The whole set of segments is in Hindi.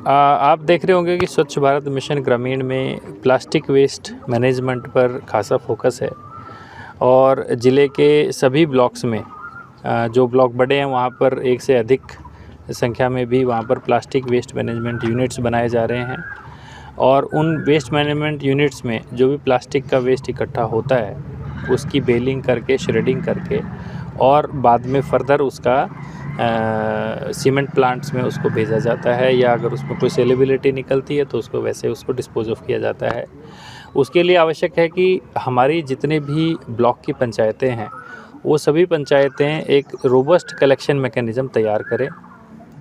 आप देख रहे होंगे कि स्वच्छ भारत मिशन ग्रामीण में प्लास्टिक वेस्ट मैनेजमेंट पर खासा फोकस है और ज़िले के सभी ब्लॉक्स में जो ब्लॉक बड़े हैं वहाँ पर एक से अधिक संख्या में भी वहाँ पर प्लास्टिक वेस्ट मैनेजमेंट यूनिट्स बनाए जा रहे हैं और उन वेस्ट मैनेजमेंट यूनिट्स में जो भी प्लास्टिक का वेस्ट इकट्ठा होता है उसकी बेलिंग करके, श्रेडिंग करके और बाद में फर्दर उसका सीमेंट प्लांट्स में उसको भेजा जाता है या अगर उसमें कोई सेलेबिलिटी निकलती है तो उसको वैसे उसको डिस्पोज ऑफ किया जाता है। उसके लिए आवश्यक है कि हमारी जितने भी ब्लॉक की पंचायतें हैं वो सभी पंचायतें एक रोबस्ट कलेक्शन मैकेनिज़्म तैयार करें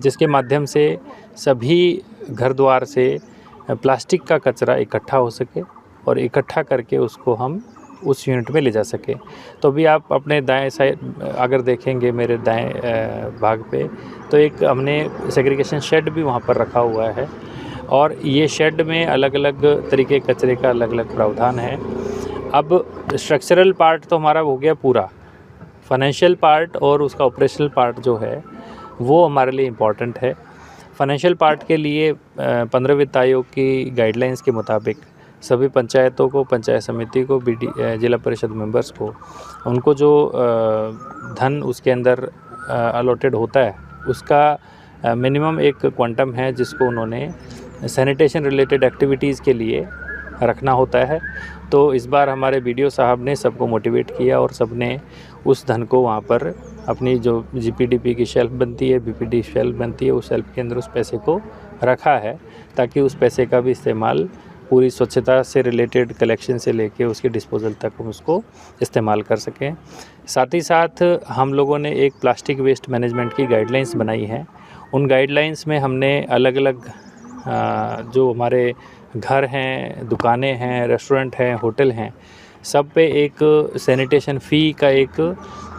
जिसके माध्यम से सभी घर द्वार से प्लास्टिक का कचरा इकट्ठा हो सके और इकट्ठा करके उसको हम उस यूनिट में ले जा सके। तो अभी आप अपने दाएं साइड अगर देखेंगे मेरे दाएं भाग पे तो एक हमने सेग्रीगेशन शेड भी वहाँ पर रखा हुआ है और ये शेड में अलग अलग तरीके कचरे का अलग अलग प्रावधान है। अब स्ट्रक्चरल पार्ट तो हमारा हो गया पूरा, फाइनेंशियल पार्ट और उसका ऑपरेशनल पार्ट जो है वो हमारे लिए इम्पॉर्टेंट है। फाइनेंशियल पार्ट के लिए 15 वित्त आयोग की गाइडलाइंस के मुताबिक सभी पंचायतों को, पंचायत समिति को, जिला परिषद मेंबर्स को, उनको जो धन उसके अंदर अलॉटेड होता है उसका मिनिमम एक क्वांटम है जिसको उन्होंने सैनिटेशन रिलेटेड एक्टिविटीज़ के लिए रखना होता है। तो इस बार हमारे बीडीओ साहब ने सबको मोटिवेट किया और सबने उस धन को वहाँ पर अपनी जो जीपीडीपी की शेल्फ बनती है, बीपीडी शेल्फ बनती है, उस शेल्फ के अंदर उस पैसे को रखा है ताकि उस पैसे का भी इस्तेमाल पूरी स्वच्छता से रिलेटेड कलेक्शन से लेके उसके डिस्पोजल तक हम उसको इस्तेमाल कर सकें। साथ ही साथ हम लोगों ने एक प्लास्टिक वेस्ट मैनेजमेंट की गाइडलाइंस बनाई है। उन गाइडलाइंस में हमने अलग अलग जो हमारे घर हैं, दुकानें हैं, रेस्टोरेंट हैं, होटल हैं, सब पे एक सैनिटेशन फ़ी का एक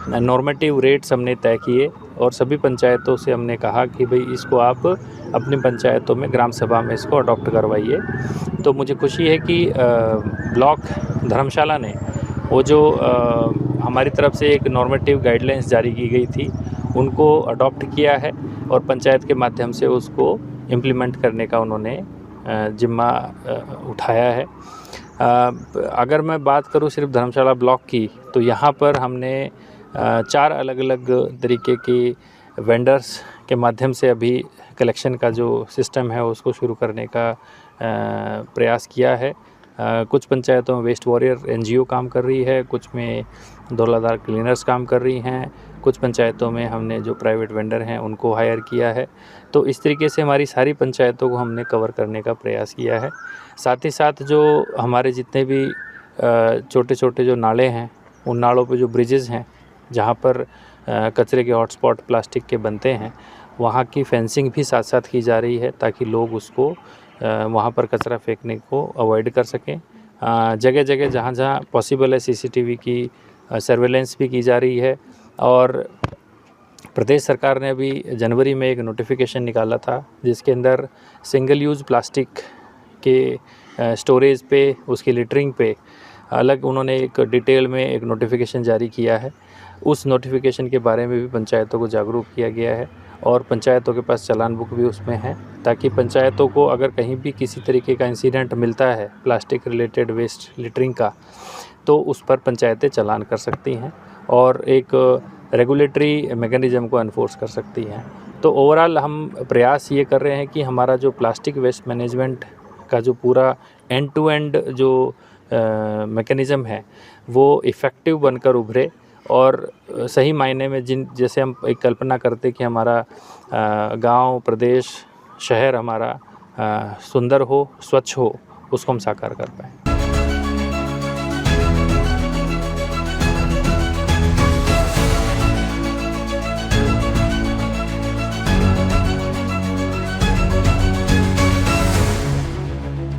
नॉर्मेटिव रेट्स हमने तय किए और सभी पंचायतों से हमने कहा कि भाई इसको आप अपनी पंचायतों में ग्राम सभा में इसको अडॉप्ट करवाइए। तो मुझे खुशी है कि ब्लॉक धर्मशाला ने वो जो हमारी तरफ से एक नॉर्मेटिव गाइडलाइंस जारी की गई थी उनको अडॉप्ट किया है और पंचायत के माध्यम से उसको इम्प्लीमेंट करने का उन्होंने जिम्मा उठाया है। अगर मैं बात करूं सिर्फ धर्मशाला ब्लॉक की तो यहाँ पर हमने 4 अलग अलग तरीके की वेंडर्स के माध्यम से अभी कलेक्शन का जो सिस्टम है उसको शुरू करने का प्रयास किया है। कुछ पंचायतों में वेस्ट वॉरियर एनजीओ काम कर रही है, कुछ में धौलाधार क्लीनर्स काम कर रही हैं, कुछ पंचायतों में हमने जो प्राइवेट वेंडर हैं उनको हायर किया है। तो इस तरीके से हमारी सारी पंचायतों को हमने कवर करने का प्रयास किया है। साथ ही साथ जो हमारे जितने भी छोटे छोटे जो नाले हैं उन नालों पे जो ब्रिजेज़ हैं जहाँ पर कचरे के हॉटस्पॉट प्लास्टिक के बनते हैं वहाँ की फेंसिंग भी साथ साथ की जा रही है ताकि लोग उसको वहाँ पर कचरा फेंकने को अवॉइड कर सकें। जगह जगह जहाँ जहाँ पॉसिबल है सीसीटीवी की सर्वेलेंस भी की जा रही है और प्रदेश सरकार ने अभी जनवरी में एक नोटिफिकेशन निकाला था जिसके अंदर सिंगल यूज़ प्लास्टिक के स्टोरेज पे, उसकी लिटरिंग पे अलग उन्होंने एक डिटेल में एक नोटिफिकेशन जारी किया है। उस नोटिफिकेशन के बारे में भी पंचायतों को जागरूक किया गया है और पंचायतों के पास चालान बुक भी उसमें है ताकि पंचायतों को अगर कहीं भी किसी तरीके का इंसिडेंट मिलता है प्लास्टिक रिलेटेड वेस्ट लिटरिंग का तो उस पर पंचायतें चालान कर सकती हैं और एक रेगुलेटरी मैकेनिज़्म को एनफोर्स कर सकती हैं। तो ओवरऑल हम प्रयास ये कर रहे हैं कि हमारा जो प्लास्टिक वेस्ट मैनेजमेंट का जो पूरा एंड टू एंड जो मैकेनिज़्म है वो इफ़ेक्टिव बनकर उभरे और सही मायने में जैसे हम एक कल्पना करते कि हमारा गांव, प्रदेश, शहर हमारा सुंदर हो, स्वच्छ हो, उसको हम साकार कर पाएँ।